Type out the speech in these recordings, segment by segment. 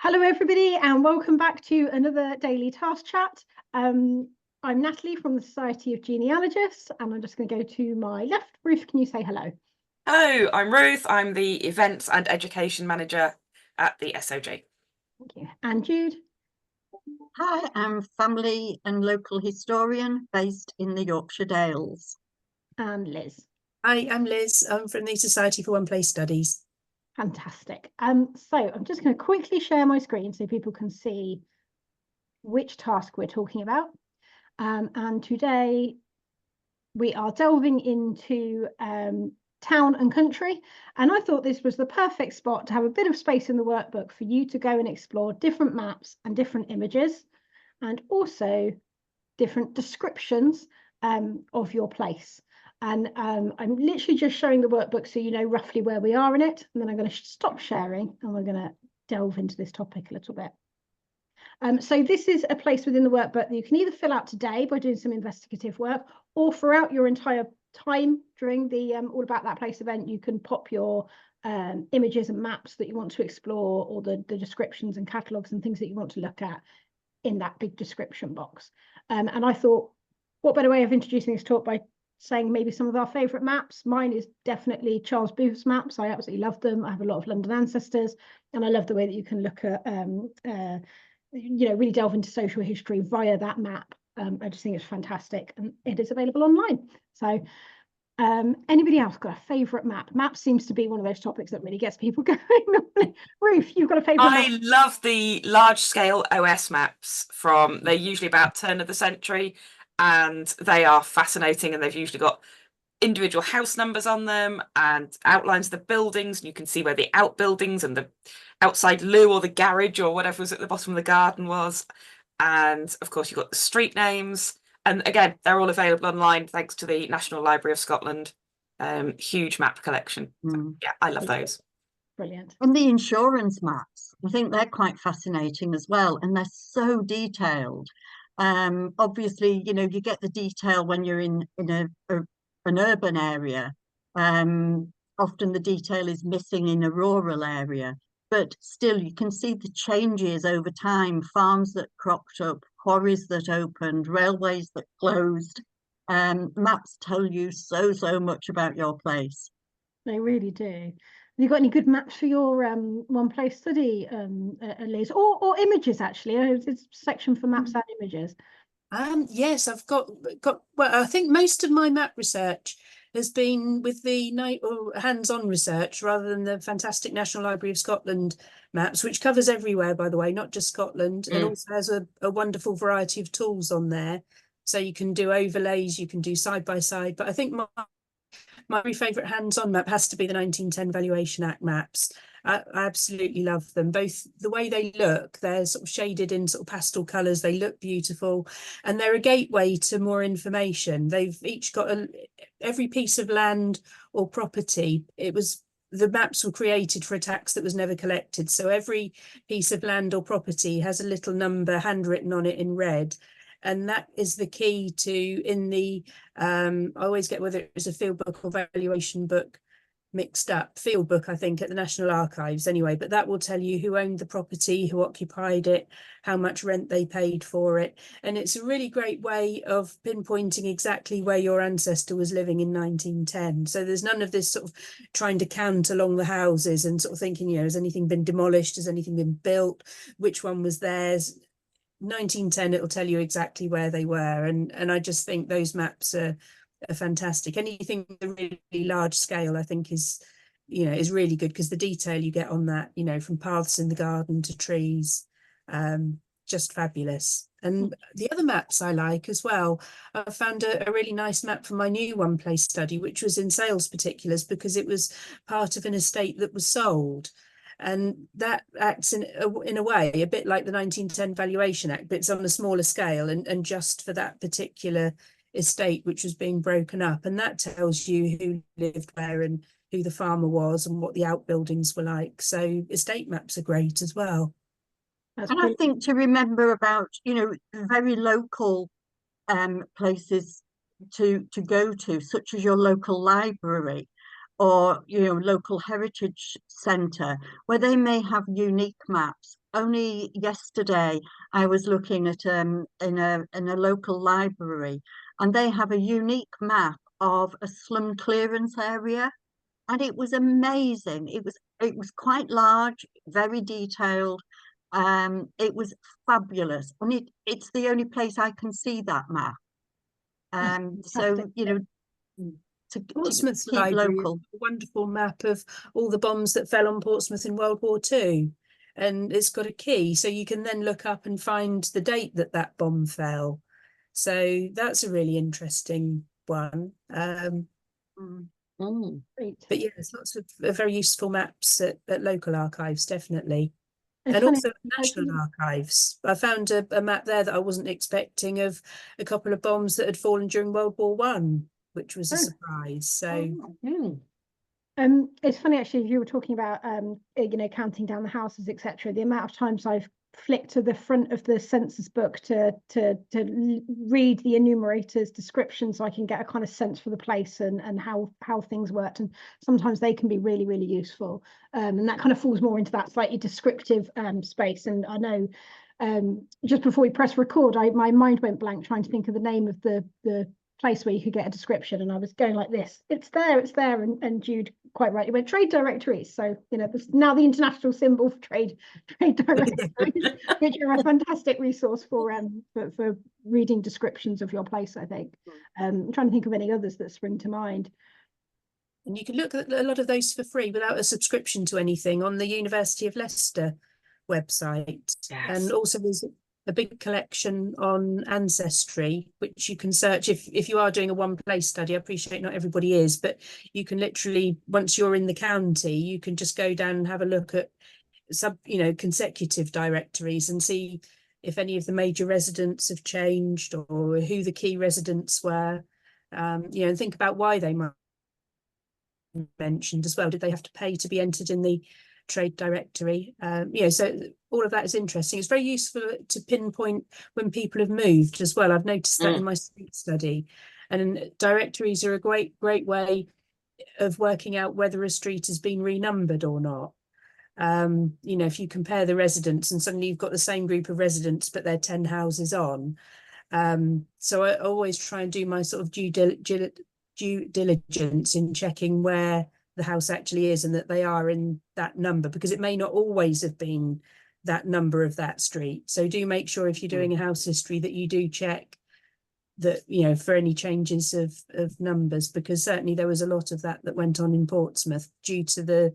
Hello everybody and welcome back to another daily task chat. I'm Natalie from the Society of Genealogists and I'm just going to go to my left. Ruth, can you say hello? Hello, I'm Ruth. I'm the Events and Education Manager at the SOG. Thank you. And Jude? Hi, I'm family and local historian based in the Yorkshire Dales. And Liz? Hi, I'm Liz. I'm from the Society for One Place Studies. Fantastic. So I'm just going to quickly share my screen so people can see which task we're talking about. And today we are delving into town and country, and I thought this was the perfect spot to have a bit of space in the workbook for you to go and explore different maps and different images and also different descriptions of your place. And I'm literally just showing the workbook so you know roughly where we are in it, and then I'm going to stop sharing and we're going to delve into this topic a little bit. So this is a place within the workbook that you can either fill out today by doing some investigative work, or throughout your entire time during the All About That Place event, you can pop your images and maps that you want to explore, or the descriptions and catalogues and things that you want to look at in that big description box. And I thought, what better way of introducing this talk by saying maybe some of our favourite maps. Mine is definitely Charles Booth's maps. I absolutely love them. I have a lot of London ancestors, and I love the way that you can look at really delve into social history via that map. I just think it's fantastic, and it is available online. So anybody else got a favourite map? Map seems to be one of those topics that really gets people going. Ruth, you've got a favourite map? I love the large-scale OS maps they're usually about turn of the century, and they are fascinating, and they've usually got individual house numbers on them and outlines of the buildings, and you can see where the outbuildings and the outside loo or the garage or whatever was at the bottom of the garden was. And of course you've got the street names, and again they're all available online thanks to the National Library of Scotland huge map collection. So, yeah, I love those. Brilliant. And the insurance maps, I think they're quite fascinating as well, and they're so detailed. Obviously, you get the detail when you're in an urban area. Often the detail is missing in a rural area, but still you can see the changes over time, farms that cropped up, quarries that opened, railways that closed. Maps tell you so much about your place. They really do. Have you got any good maps for your One Place study, Liz, or images actually? There's a section for maps and images. Yes, I've got. Well, I think most of my map research has been with the hands-on research rather than the fantastic National Library of Scotland maps, which covers everywhere, by the way, not just Scotland, and also has a wonderful variety of tools on there. So you can do overlays, you can do side by side. But I think my favourite hands-on map has to be the 1910 Valuation Act maps. I absolutely love them. Both the way they look, they're sort of shaded in sort of pastel colours, they look beautiful, and they're a gateway to more information. They've each got every piece of land or property. The maps were created for a tax that was never collected. So every piece of land or property has a little number handwritten on it in red. And that is the key to I always get whether it was a field book or valuation book mixed up. Field book, I think, at the National Archives anyway, but that will tell you who owned the property, who occupied it, how much rent they paid for it. And it's a really great way of pinpointing exactly where your ancestor was living in 1910. So there's none of this sort of trying to count along the houses and sort of thinking, has anything been demolished? Has anything been built? Which one was theirs? 1910, it'll tell you exactly where they were. And I just think those maps are fantastic. Anything really large scale, I think is really good, because the detail you get on that, from paths in the garden to trees, just fabulous. And the other maps I like as well, I found a really nice map for my new One Place study, which was in sales particulars, because it was part of an estate that was sold. And that acts in a way a bit like the 1910 Valuation Act, but it's on a smaller scale and just for that particular estate which was being broken up. And that tells you who lived where and who the farmer was and what the outbuildings were like. So estate maps are great as well. And I think to remember about, very local places to go to, such as your local library or local heritage centre, where they may have unique maps only yesterday I was looking at in a local library, and they have a unique map of a slum clearance area, and it was amazing. It was quite large, very detailed. It was fabulous, and it's the only place I can see that map. So fantastic. you know, to Portsmouth keep Library local. has a wonderful map of all the bombs that fell on Portsmouth in World War II, and it's got a key, so you can then look up and find the date that that bomb fell. So that's a really interesting one. Great. But yes, lots of very useful maps at local archives, definitely. It's And funny, also National Archives. I found a map there that I wasn't expecting of a couple of bombs that had fallen during World War One, which was a Oh. surprise. So it's funny actually, you were talking about you know, counting down the houses, etc. The amount of times I've flicked to the front of the census book to read the enumerator's description, so I can get a kind of sense for the place and how things worked. And sometimes they can be really, really useful. And that kind of falls more into that slightly descriptive space. And I know just before we press record, my mind went blank trying to think of the name of the place where you could get a description, and I was going like this, it's there, and Jude quite rightly went trade directories. So you know, there's now the international symbol for trade directories, which are a fantastic resource for reading descriptions of your place, I think. I'm trying to think of any others that spring to mind. And you can look at a lot of those for free without a subscription to anything on the University of Leicester website. Yes. And also there's a big collection on Ancestry, which you can search if you are doing a one place study. I appreciate not everybody is, but you can literally, once you're in the county, you can just go down and have a look at consecutive directories and see if any of the major residents have changed or who the key residents were, and think about why they might be mentioned as well. Did they have to pay to be entered in the trade directory? So all of that is interesting. It's very useful to pinpoint when people have moved as well. I've noticed that in my street study, and directories are a great way of working out whether a street has been renumbered or not. If you compare the residents and suddenly you've got the same group of residents but they're 10 houses on. So I always try and do my sort of due diligence in checking where the house actually is and that they are in that number, because it may not always have been that number of that street. So do make sure if you're doing a house history that you do check that, for any changes of numbers, because certainly there was a lot of that went on in Portsmouth due to the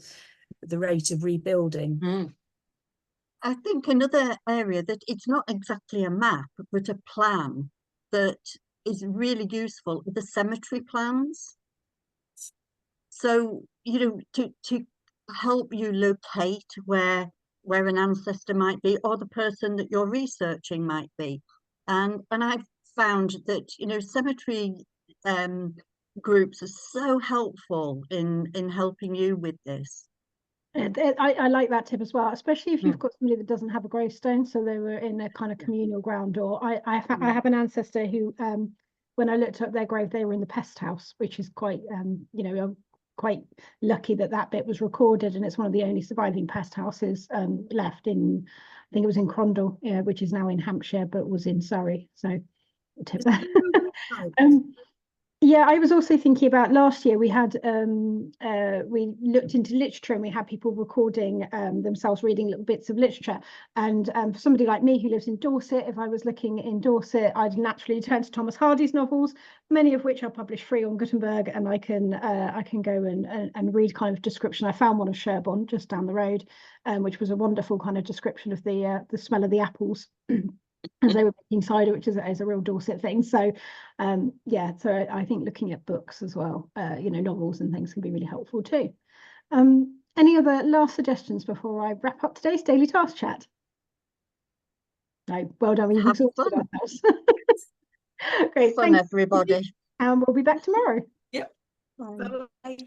rate of rebuilding. I think another area that it's not exactly a map, but a plan that is really useful are the cemetery plans. So, to help you locate where an ancestor might be, or the person that you're researching might be. And I've found that, cemetery groups are so helpful in helping you with this. I like that tip as well, especially if you've got somebody that doesn't have a gravestone, so they were in a kind of communal ground. Or I have an ancestor who, when I looked up their grave, they were in the pest house, which is quite, I'm quite lucky that bit was recorded, and it's one of the only surviving pest houses left in, I think it was in Crondall, which is now in Hampshire, but was in Surrey. So, tip that. Yeah, I was also thinking about last year we had we looked into literature, and we had people recording themselves reading little bits of literature. And for somebody like me who lives in Dorset, if I was looking in Dorset, I'd naturally turn to Thomas Hardy's novels, many of which are published free on Gutenberg, and I can go and read kind of description. I found one of Sherborne just down the road, which was a wonderful kind of description of the smell of the apples. As they were making cider, which is a real Dorset thing. So so I think looking at books as well, novels and things can be really helpful too. Any other last suggestions before I wrap up today's Daily Task Chat? No, well done, we've exhausted ourselves. Great, fun, everybody. And we'll be back tomorrow. Yep. Bye.